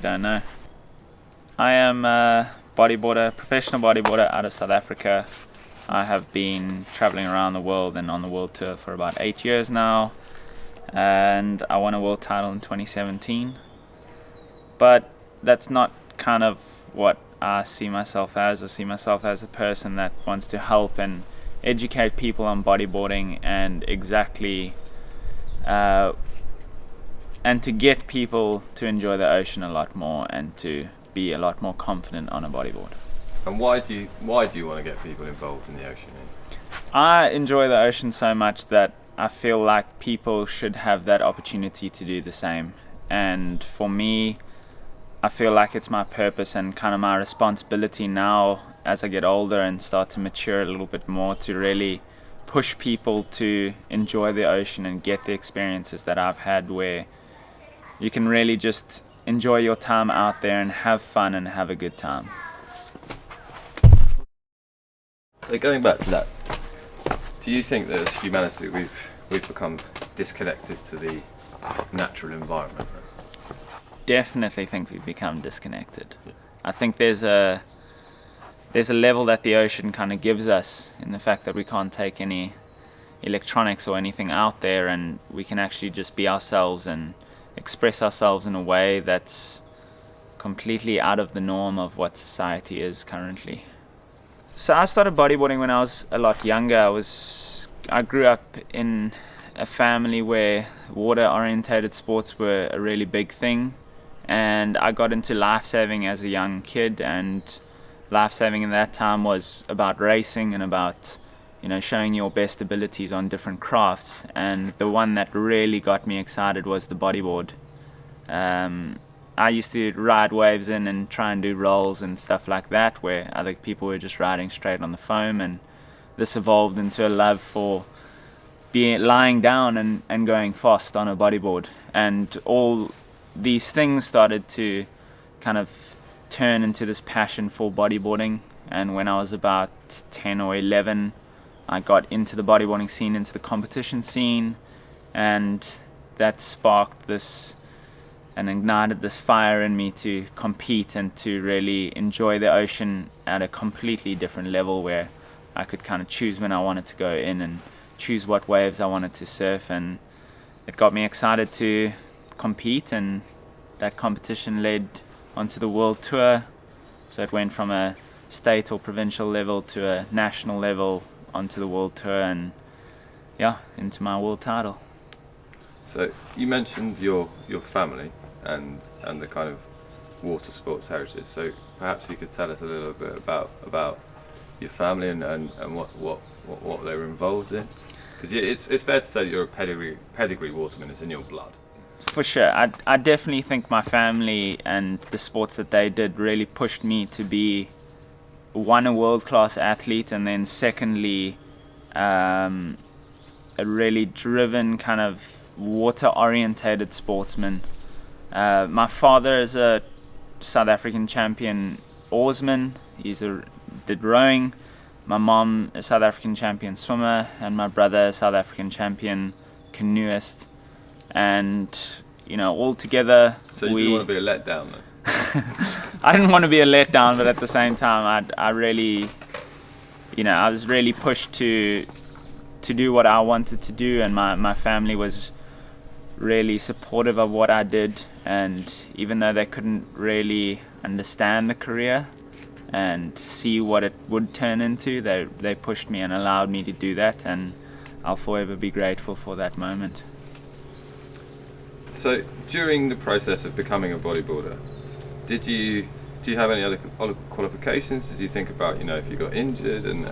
don't know. I am a bodyboarder, professional bodyboarder out of South Africa. I have been traveling around the world and on the world tour for about 8 years now, and I won a world title in 2017. But that's not kind of what I see myself as. I see myself as a person that wants to help and educate people on bodyboarding and exactly and to get people to enjoy the ocean a lot more and to be a lot more confident on a bodyboard. And why do you want to get people involved in the ocean? I enjoy the ocean so much that I feel like people should have that opportunity to do the same. And for me, I feel like it's my purpose and kind of my responsibility now as I get older and start to mature a little bit more to really push people to enjoy the ocean and get the experiences that I've had, where you can really just enjoy your time out there and have fun and have a good time. So going back to that, do you think that as humanity we've become disconnected to the natural environment? Definitely think we've become disconnected. I think there's a level that the ocean kind of gives us in the fact that we can't take any electronics or anything out there, and we can actually just be ourselves and express ourselves in a way that's completely out of the norm of what society is currently. So I started bodyboarding when I was a lot younger. I grew up in a family where water-orientated sports were a really big thing, and I got into lifesaving as a young kid, and lifesaving in that time was about racing and about, you know, showing your best abilities on different crafts. And the one that really got me excited was the bodyboard. I used to ride waves in and try and do rolls and stuff like that, where other people were just riding straight on the foam, and this evolved into a love for lying down and going fast on a bodyboard. And all these things started to kind of turn into this passion for bodyboarding. And when I was about 10 or 11, I got into the bodyboarding scene, into the competition scene, and that sparked this and ignited this fire in me to compete and to really enjoy the ocean at a completely different level, where I could kind of choose when I wanted to go in and choose what waves I wanted to surf. And it got me excited to compete, and that competition led onto the world tour. So it went from a state or provincial level to a national level onto the world tour, and yeah, into my world title. So you mentioned your family and the kind of water sports heritage. So perhaps you could tell us a little bit about your family and what they were involved in. Because it's fair to say that you're a pedigree waterman. It's in your blood. For sure. I definitely think my family and the sports that they did really pushed me to be, one, a world-class athlete, and then secondly, a really driven kind of water-orientated sportsman. My father is a South African champion oarsman. Did rowing. My mom is a South African champion swimmer, and my brother is a South African champion canoeist. And, you know, all together. So you didn't want to be a letdown then? I didn't want to be a letdown, but at the same time, I really, you know, I was really pushed to do what I wanted to do, and my family was really supportive of what I did. And even though they couldn't really understand the career and see what it would turn into, they pushed me and allowed me to do that, and I'll forever be grateful for that moment. So during the process of becoming a bodyboarder, do you have any other qualifications? Did you think about, you know, if you got injured and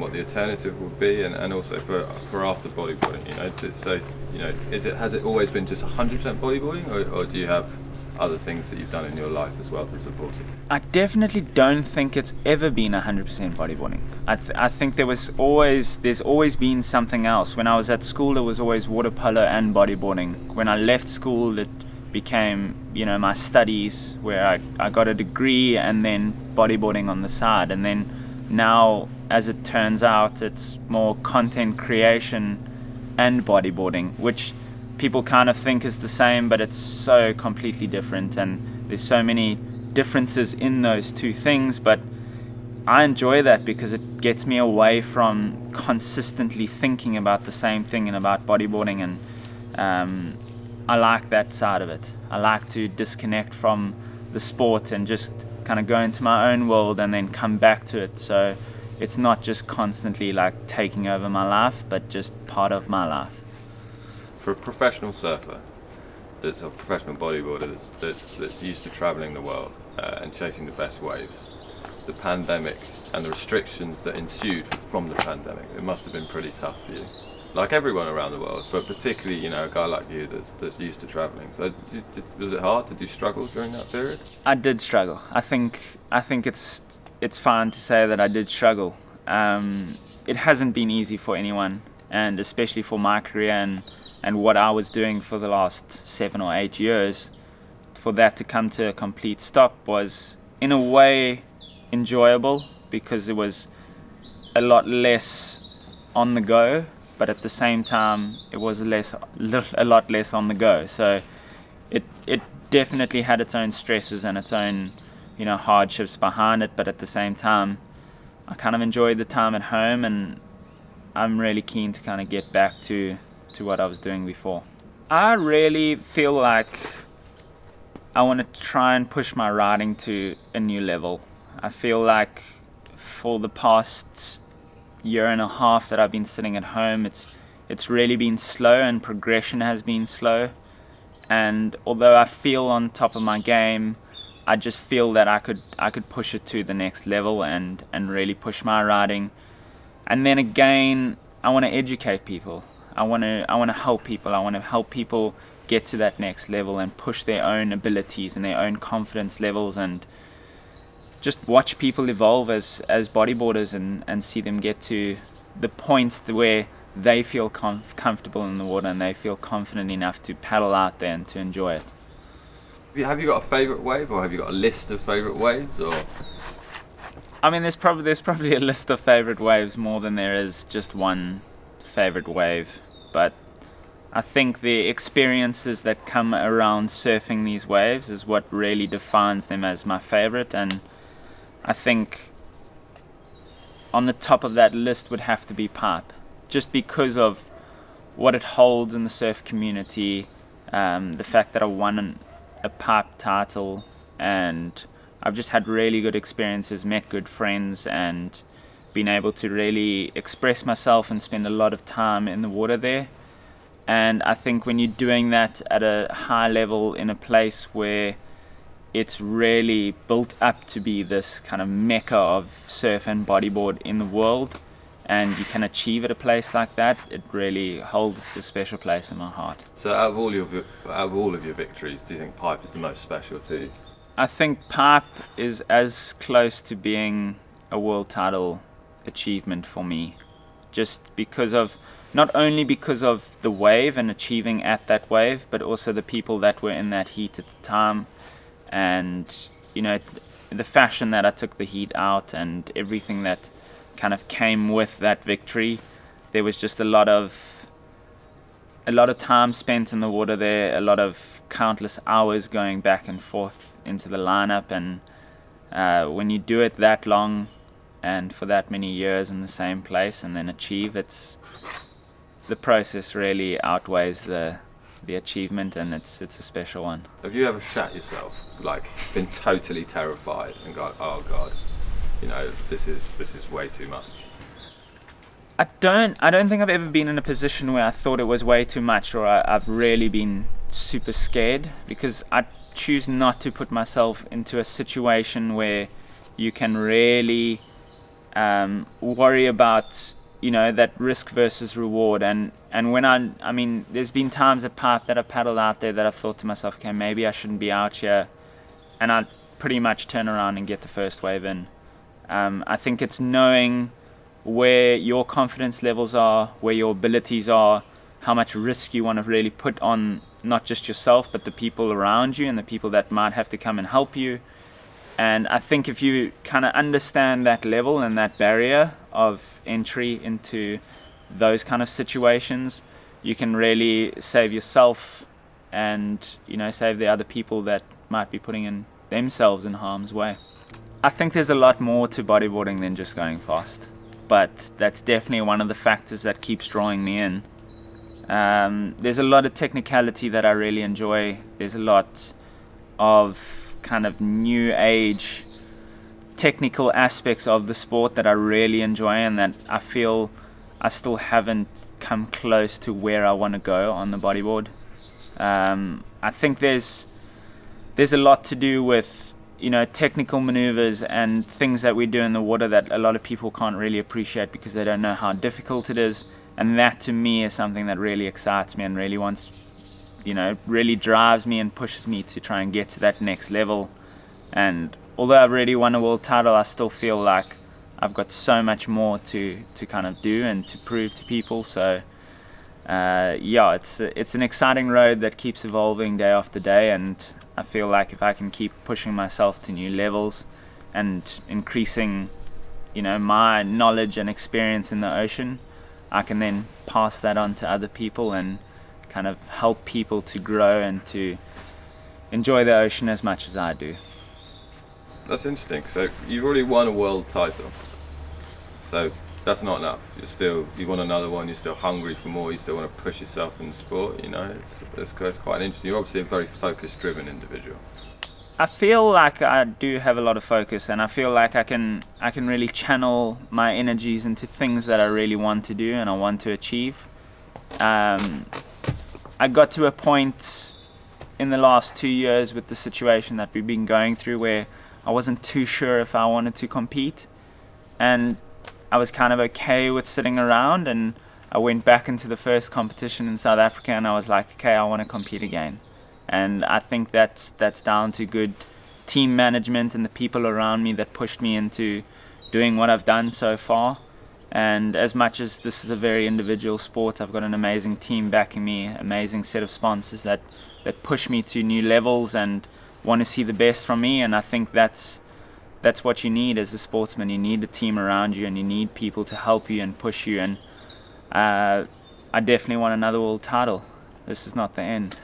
what the alternative would be, and also for after bodyboarding, you know? So, you know, has it always been just 100% bodyboarding, or do you have other things that you've done in your life as well to support it? I definitely don't think it's ever been 100% bodyboarding. I think there's always been something else. When I was at school, there was always water polo and bodyboarding. When I left school, it became, you know, my studies, where I got a degree and then bodyboarding on the side. And then now, as it turns out, it's more content creation and bodyboarding, which people kind of think is the same, but it's so completely different, and there's so many differences in those two things. But I enjoy that because it gets me away from consistently thinking about the same thing and about bodyboarding, and I like that side of it. I like to disconnect from the sport and just kind of go into my own world and then come back to it. So it's not just constantly like taking over my life, but just part of my life. For a professional surfer, that's a professional bodyboarder that's used to traveling the world and chasing the best waves, the pandemic and the restrictions that ensued from the pandemic, it must have been pretty tough for you. Like everyone around the world, but particularly, you know, a guy like you that's used to traveling. So was it hard? Did you struggle during that period? I did struggle. I think it's fine to say that I did struggle. It hasn't been easy for anyone, and especially for my career and what I was doing for the last 7 or 8 years. For that to come to a complete stop was, in a way, enjoyable, because it was a lot less on the go, but at the same time it was a lot less on the go. So it definitely had its own stresses and its own, you know, hardships behind it, but at the same time I kind of enjoyed the time at home, and I'm really keen to kind of get back to what I was doing before. I really feel like I want to try and push my riding to a new level. I feel like for the past year and a half that I've been sitting at home, it's really been slow, and progression has been slow. And although I feel on top of my game, I just feel that I could push it to the next level and really push my riding. And then again, I want to educate people. I want to help people. I want to help people get to that next level and push their own abilities and their own confidence levels, and just watch people evolve as bodyboarders and see them get to the points where they feel comfortable in the water and they feel confident enough to paddle out there and to enjoy it. Have you got a favourite wave, or have you got a list of favourite waves? Or I mean, there's probably a list of favourite waves more than there is just one favourite wave, but I think the experiences that come around surfing these waves is what really defines them as my favourite. And I think on the top of that list would have to be pipe, just because of what it holds in the surf community, the fact that I won a pipe title, and I've just had really good experiences, met good friends, and been able to really express myself and spend a lot of time in the water there. And I think when you're doing that at a high level in a place where it's really built up to be this kind of mecca of surf and bodyboard in the world, and you can achieve at a place like that, it really holds a special place in my heart. So out of all of your victories, do you think pipe is the most special to you? I think pipe is as close to being a world title achievement for me, just because of, not only because of the wave and achieving at that wave, but also the people that were in that heat at the time, and, you know, the fashion that I took the heat out and everything that kind of came with that victory. There was just a lot of time spent in the water there, a lot of countless hours going back and forth into the lineup, and when you do it that long and for that many years in the same place and then achieve, the process really outweighs the achievement, and it's a special one. Have you ever shat yourself, like been totally terrified and gone, oh god, you know, this is way too much? I don't think I've ever been in a position where I thought it was way too much, or I've really been super scared, because I choose not to put myself into a situation where you can really worry about, you know, that risk versus reward. And when I mean, there's been times at pipe that I've paddled out there that I've thought to myself, okay, maybe I shouldn't be out here, and I pretty much turn around and get the first wave in. I think it's knowing where your confidence levels are, where your abilities are, how much risk you want to really put on not just yourself but the people around you and the people that might have to come and help you. And I think if you kind of understand that level and that barrier of entry into those kind of situations, you can really save yourself and, you know, save the other people that might be putting in themselves in harm's way. I think there's a lot more to bodyboarding than just going fast, but that's definitely one of the factors that keeps drawing me in. There's a lot of technicality that I really enjoy. There's a lot of kind of new age technical aspects of the sport that I really enjoy, and that I feel I still haven't come close to where I want to go on the bodyboard. I think there's a lot to do with, you know, technical maneuvers and things that we do in the water that a lot of people can't really appreciate because they don't know how difficult it is. And that to me is something that really excites me and really wants, you know, really drives me and pushes me to try and get to that next level. And although I've already won a world title, I still feel like I've got so much more to kind of do and to prove to people. So yeah, it's an exciting road that keeps evolving day after day, and I feel like if I can keep pushing myself to new levels and increasing, you know, my knowledge and experience in the ocean, I can then pass that on to other people and kind of help people to grow and to enjoy the ocean as much as I do. That's interesting. So you've already won a world title, so that's not enough. You want another one. You're still hungry for more. You still want to push yourself in the sport. You know, it's quite interesting. You're obviously a very focus-driven individual. I feel like I do have a lot of focus, and I feel like I can really channel my energies into things that I really want to do and I want to achieve. I got to a point in the last 2 years with the situation that we've been going through where I wasn't too sure if I wanted to compete, and I was kind of okay with sitting around, and I went back into the first competition in South Africa and I was like, okay, I want to compete again. And I think that's down to good team management and the people around me that pushed me into doing what I've done so far. And as much as this is a very individual sport, I've got an amazing team backing me, amazing set of sponsors that push me to new levels and want to see the best from me. And I think that's what you need as a sportsman. You need a team around you, and you need people to help you and push you. And I definitely want another world title. This is not the end.